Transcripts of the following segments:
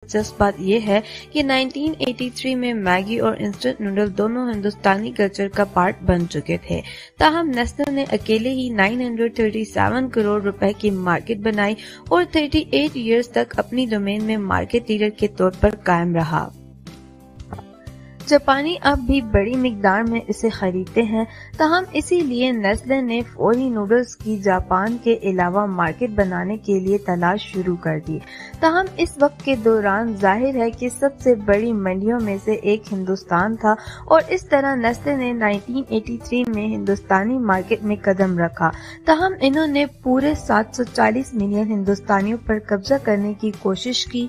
دلچسپ بات یہ ہے کہ 1983 میں میگی اور انسٹنٹ نوڈل دونوں ہندوستانی کلچر کا پارٹ بن چکے تھے، تاہم نیسلے نے اکیلے ہی 937 کروڑ روپے کی مارکیٹ بنائی اور 38 ایئرز تک اپنی ڈومین میں مارکیٹ لیڈر کے طور پر قائم رہا۔ جاپانی اب بھی بڑی مقدار میں اسے خریدتے ہیں، تاہم اسی لیے نیسلے نے فوری نوڈلز کی جاپان کے علاوہ مارکیٹ بنانے کے لیے تلاش شروع کر دی۔ تاہم اس وقت کے دوران ظاہر ہے کہ سب سے بڑی منڈیوں میں سے ایک ہندوستان تھا، اور اس طرح نیسلے نے 1983 میں ہندوستانی مارکیٹ میں قدم رکھا، تاہم انہوں نے پورے 740 ملین ہندوستانیوں پر قبضہ کرنے کی کوشش کی۔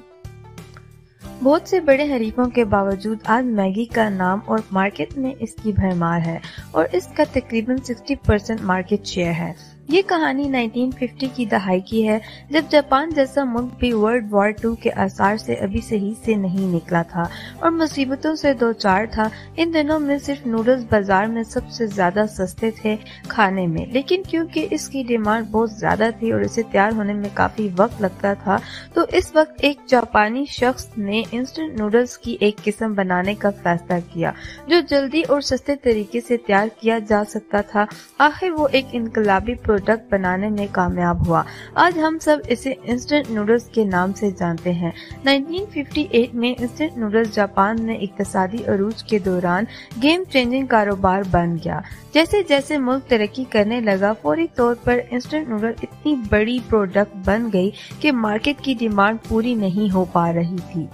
بہت سے بڑے حریفوں کے باوجود آج میگی کا نام اور مارکیٹ میں اس کی بھرمار ہے، اور اس کا تقریباً 60% مارکیٹ شیئر ہے۔ یہ کہانی 1950 کی دہائی کی ہے، جب جاپان جیسا ملک بھی ورلڈ وار 2 کے آثار سے ابھی صحیح سے نہیں نکلا تھا اور مصیبتوں سے دوچار تھا۔ ان دنوں میں صرف نوڈلز بازار میں سب سے زیادہ سستے تھے کھانے میں، لیکن کیونکہ اس کی ڈیمانڈ بہت زیادہ تھی اور اسے تیار ہونے میں کافی وقت لگتا تھا، تو اس وقت ایک جاپانی شخص نے انسٹنٹ نوڈلز کی ایک قسم بنانے کا فیصلہ کیا جو جلدی اور سستے طریقے سے تیار کیا جا سکتا تھا۔ آخر وہ ایک انقلابی پروڈکٹ بنانے میں کامیاب ہوا۔ آج ہم سب اسے انسٹنٹ نوڈلز کے نام سے جانتے ہیں۔ 1958 میں انسٹنٹ نوڈلز جاپان میں اقتصادی عروج کے دوران گیم چینجنگ کاروبار بن گیا۔ جیسے جیسے ملک ترقی کرنے لگا، فوری طور پر انسٹنٹ نوڈل اتنی بڑی پروڈکٹ بن گئی کہ مارکیٹ کی ڈیمانڈ پوری نہیں ہو پا رہی تھی۔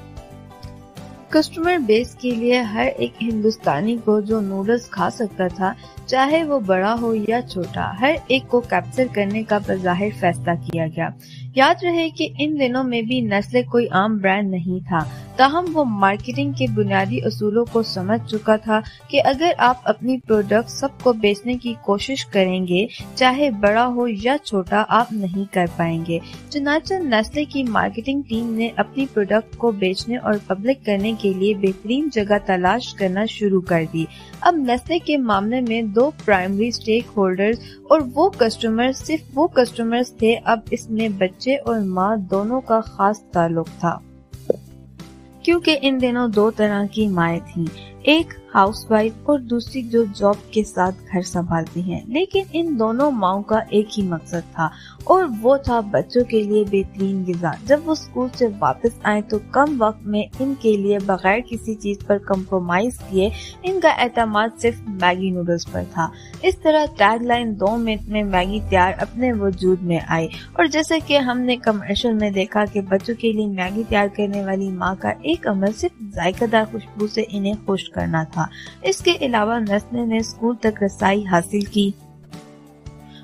کسٹمر بیس کے لیے ہر ایک ہندوستانی کو جو نوڈلز کھا سکتا تھا، چاہے وہ بڑا ہو یا چھوٹا، ہر ایک کو کیپچر کرنے کا بظاہر فیصلہ کیا گیا۔ یاد رہے کہ ان دنوں میں بھی نیسلے کوئی عام برانڈ نہیں تھا، تاہم وہ مارکیٹنگ کے بنیادی اصولوں کو سمجھ چکا تھا کہ اگر آپ اپنی پروڈکٹ سب کو بیچنے کی کوشش کریں گے، چاہے بڑا ہو یا چھوٹا، آپ نہیں کر پائیں گے۔ چنانچہ نیسلے کی مارکیٹنگ ٹیم نے اپنی پروڈکٹ کو بیچنے اور پبلک کرنے کے لیے بہترین جگہ تلاش کرنا شروع کر دی۔ اب نیسلے کے معاملے میں دو پرائمری سٹیک ہولڈرز اور وہ کسٹمر صرف وہ کسٹمرز تھے۔ اب اس میں بچے اور ماں دونوں کا خاص تعلق تھا، کیونکہ ان دنوں دو طرح کی مائیں تھیں، ایک ہاؤس وائف اور دوسری جو جاب کے ساتھ گھر سنبھالتی ہیں، لیکن ان دونوں ماؤں کا ایک ہی مقصد تھا، اور وہ تھا بچوں کے لیے بہترین غذا۔ جب وہ اسکول سے واپس آئیں تو کم وقت میں ان کے لیے بغیر کسی چیز پر کمپرومائز کیے ان کا اعتماد صرف میگی نوڈلز پر تھا۔ اس طرح ٹیگ لائن 2 منٹ میں میگی تیار اپنے وجود میں آئی، اور جیسا کہ ہم نے کمرشل میں دیکھا کہ بچوں کے لیے میگی تیار کرنے والی ماں کا ایک عمل صرف ذائقہ دار خوشبو سے انہیں خوش کرنا تھا۔ اس کے علاوہ نیسلے نے اسکول تک رسائی حاصل کی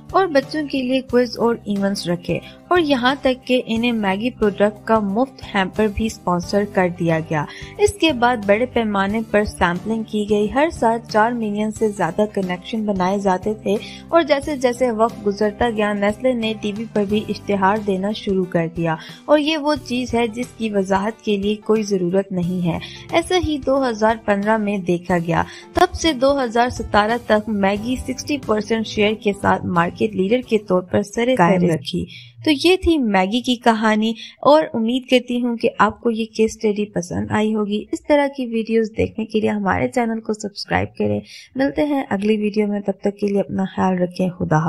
اور بچوں کے لیے کوئز اور ایونٹس رکھے، اور یہاں تک کہ انہیں میگی پروڈکٹ کا مفت ہیمپر بھی سپانسر کر دیا گیا۔ اس کے بعد بڑے پیمانے پر سیمپلنگ کی گئی، ہر سال 4 ملین سے زیادہ کنیکشن بنائے جاتے تھے، اور جیسے جیسے وقت گزرتا گیا نیسلے نے ٹی وی پر بھی اشتہار دینا شروع کر دیا، اور یہ وہ چیز ہے جس کی وضاحت کے لیے کوئی ضرورت نہیں ہے۔ ایسا ہی 2015 میں دیکھا گیا۔ تب سے 2017 تک میگی 60% شیئر کے ساتھ مارکیٹ لیڈر کے طور پر سر قائم رکھی۔ تو یہ تھی میگی کی کہانی، اور امید کرتی ہوں کہ آپ کو یہ کیس اسٹڈی پسند آئی ہوگی۔ اس طرح کی ویڈیوز دیکھنے کے لیے ہمارے چینل کو سبسکرائب کریں۔ ملتے ہیں اگلی ویڈیو میں، تب تک کے لیے اپنا خیال رکھیں۔ خدا حافظ۔